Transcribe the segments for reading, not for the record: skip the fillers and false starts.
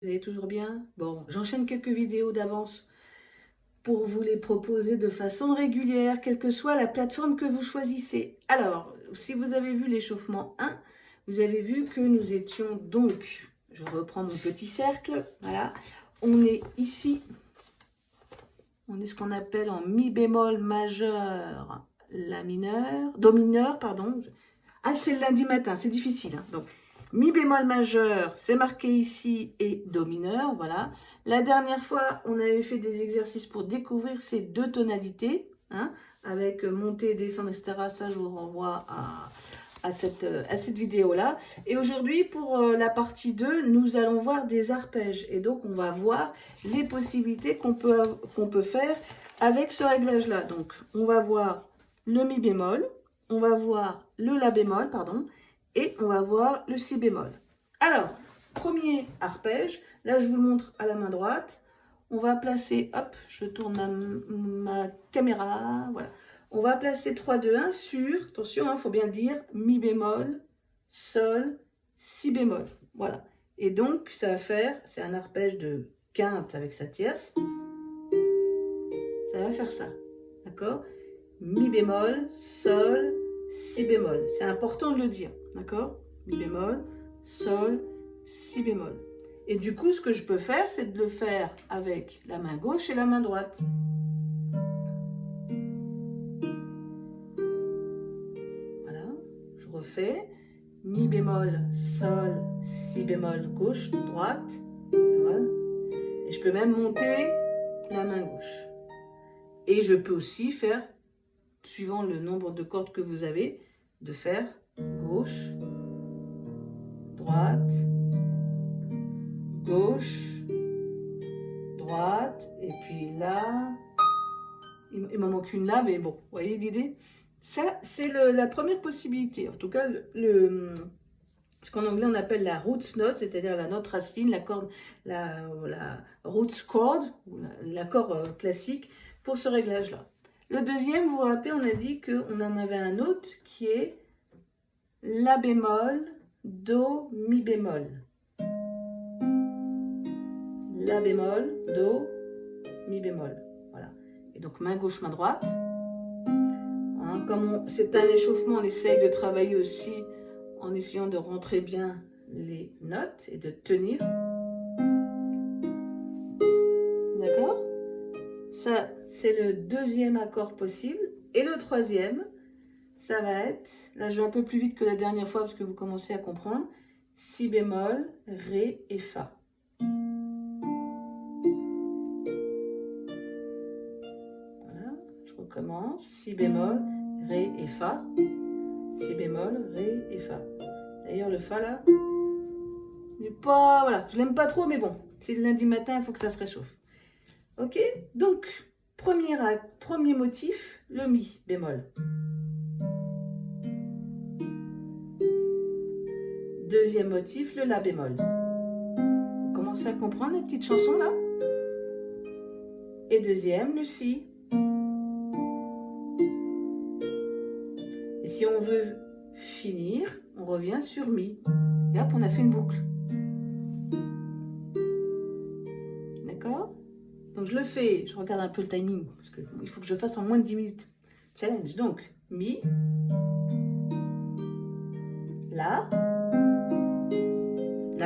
Vous allez toujours bien? Bon, j'enchaîne quelques vidéos d'avance pour vous les proposer de façon régulière, quelle que soit la plateforme que vous choisissez. Alors, si vous avez vu l'échauffement 1, vous avez vu que nous étions donc, je reprends mon petit cercle, voilà, on est ici, on est ce qu'on appelle en mi bémol majeur, la mineur, do mineur, pardon. Ah, c'est le lundi matin, c'est difficile, hein. Donc, mi bémol majeur, c'est marqué ici, et do mineur, voilà. La dernière fois, on avait fait des exercices pour découvrir ces deux tonalités, hein, avec montée, descendre, etc. Ça, je vous renvoie à cette vidéo-là. Et aujourd'hui, pour la partie 2, nous allons voir des arpèges. Et donc, on va voir les possibilités qu'on peut faire avec ce réglage-là. Donc, on va voir le mi bémol, on va voir le la bémol, pardon, et on va voir le si bémol. Alors, premier arpège, là je vous le montre à la main droite. On va placer, hop, je tourne ma caméra, voilà. On va placer 3, 2, 1 sur, attention, il faut bien le dire, mi bémol, sol, si bémol. Voilà. Et donc, ça va faire, c'est un arpège de quinte avec sa tierce. Ça va faire ça, d'accord? Mi bémol, sol, si bémol. C'est important de le dire, d'accord? Mi bémol, sol, si bémol. Et du coup, ce que je peux faire, c'est de le faire avec la main gauche et la main droite. Voilà, je refais. Mi bémol, sol, si bémol, gauche, droite. Voilà. Et je peux même monter la main gauche. Et je peux aussi faire, suivant le nombre de cordes que vous avez, de faire gauche, droite, gauche, droite, et puis là, il m'en manque une là, mais bon, vous voyez l'idée? Ça, c'est la première possibilité. En tout cas, ce qu'en anglais on appelle la roots note, c'est-à-dire la note racine, la corde, la roots chord, l'accord classique pour ce réglage-là. Le deuxième, vous vous rappelez, on a dit qu'on en avait un autre qui est la bémol, do, mi bémol. La bémol, do, mi bémol. Voilà. Et donc main gauche, main droite. Hein, comme c'est un échauffement, on essaye de travailler aussi en essayant de rentrer bien les notes et de tenir. D'accord? Ça, c'est le deuxième accord possible. Et le troisième, ça va être, là je vais un peu plus vite que la dernière fois parce que vous commencez à comprendre, si bémol, ré et fa. Voilà, je recommence, si bémol, ré et fa, si bémol, ré et fa. D'ailleurs le fa là, n'est pas, voilà, je l'aime pas trop mais bon, c'est le lundi matin, il faut que ça se réchauffe. Ok, donc premier motif, le mi bémol. Deuxième motif, le la bémol. Vous commencez à comprendre la petite chanson là? Et deuxième, le si. Et si on veut finir, on revient sur mi. Et hop, on a fait une boucle. D'accord? Donc je le fais, je regarde un peu le timing, parce qu'il faut que je fasse en moins de 10 minutes. Challenge. Donc, mi, la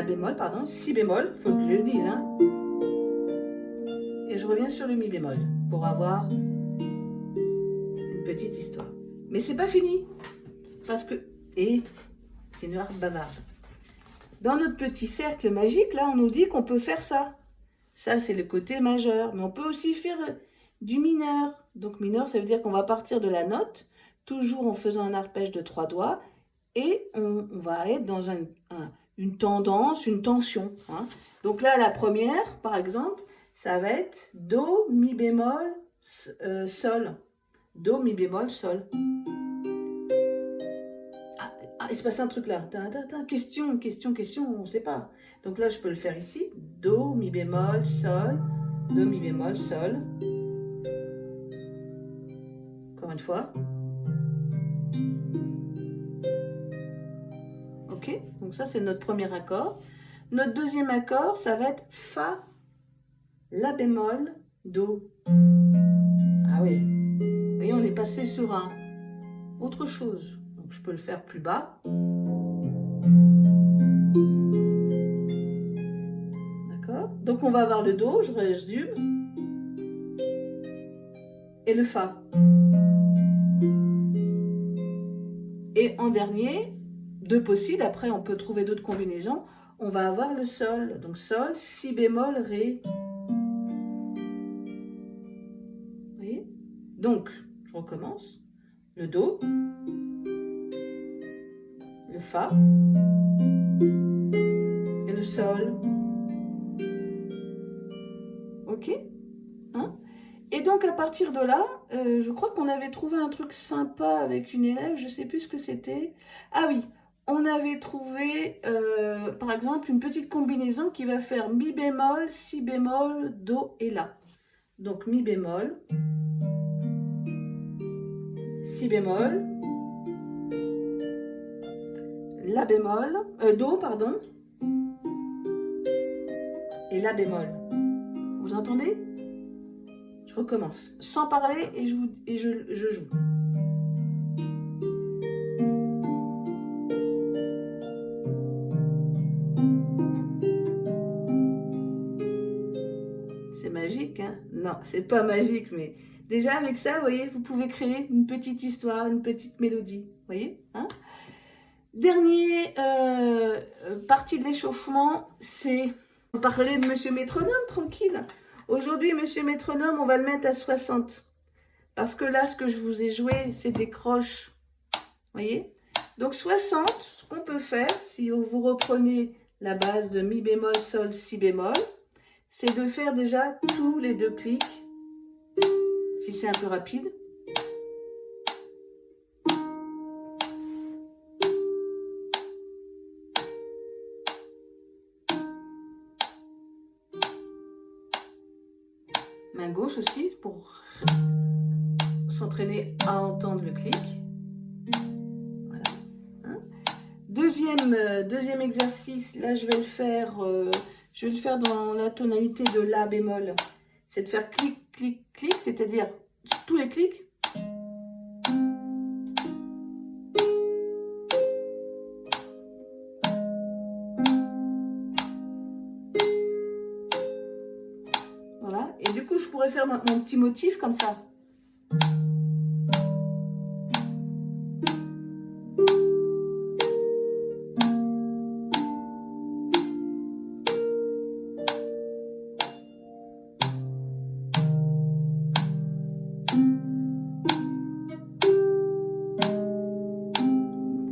bémol, pardon, si bémol, il faut que je le dise, hein. Et je reviens sur le mi bémol pour avoir une petite histoire. Mais c'est pas fini, parce que, et c'est une harpe bavarde. Dans notre petit cercle magique, là, on nous dit qu'on peut faire ça. Ça, c'est le côté majeur. Mais on peut aussi faire du mineur. Donc mineur, ça veut dire qu'on va partir de la note, toujours en faisant un arpège de 3 doigts, et on va être dans une tendance, une tension, hein. Donc là, la première, par exemple, ça va être do, mi bémol, sol. Do, mi bémol, sol. Ah, il se passe un truc là. Question, question, question, on ne sait pas. Donc là, je peux le faire ici. Do, mi bémol, sol. Do, mi bémol, sol. Encore une fois. Ok, donc ça, c'est notre premier accord. Notre deuxième accord, ça va être Fa, La bémol, Do. Ah oui, vous voyez, on est passé sur un autre chose. Donc je peux le faire plus bas. D'accord? Donc on va avoir le Do, je résume. Et le Fa. Et en dernier, deux possibles, après on peut trouver d'autres combinaisons, on va avoir le Sol. Donc Sol, Si bémol, Ré. Vous voyez? Donc, je recommence. Le Do, le Fa et le Sol. Ok? Hein? Et donc à partir de là, je crois qu'on avait trouvé un truc sympa avec une élève, je ne sais plus ce que c'était. Ah oui, on avait trouvé par exemple une petite combinaison qui va faire Mi bémol, Si bémol, Do et La. Donc Mi bémol, Si bémol, La bémol, Do pardon, et La bémol. Vous entendez? Je recommence, sans parler et je joue. C'est magique, hein? Non, c'est pas magique, mais déjà avec ça, vous voyez, vous pouvez créer une petite histoire, une petite mélodie. Vous voyez, hein? Dernier partie de l'échauffement, c'est parler de Monsieur Métronome, tranquille. Aujourd'hui, Monsieur Métronome, on va le mettre à 60. Parce que là, ce que je vous ai joué, c'est des croches. Vous voyez? Donc 60, ce qu'on peut faire, si vous reprenez la base de Mi bémol, Sol, Si bémol, c'est de faire déjà tous les deux clics, si c'est un peu rapide. Main gauche aussi, pour s'entraîner à entendre le clic. Voilà. Hein? Deuxième exercice, là je vais le faire dans la tonalité de La bémol. C'est de faire clic, clic, clic, c'est-à-dire tous les clics. Voilà, et du coup je pourrais faire mon petit motif comme ça.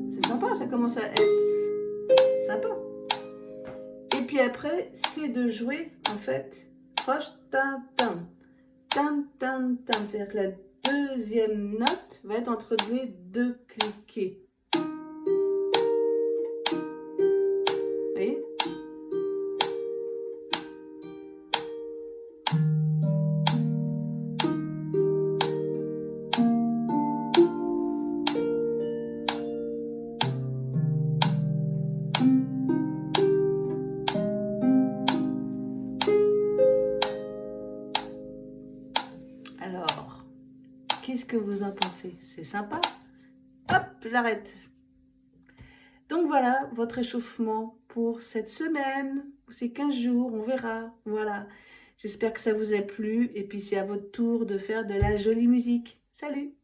C'est sympa, ça commence à être sympa. Et puis après, c'est de jouer en fait croche, tam, tam, tam, tam, tam. C'est-à-dire que la deuxième note va être entre les deux cliquets. Vous voyez? Alors, qu'est-ce que vous en pensez? C'est sympa? Hop, j'arrête. Donc voilà, votre échauffement pour cette semaine, ces 15 jours, on verra. Voilà, j'espère que ça vous a plu. Et puis c'est à votre tour de faire de la jolie musique. Salut!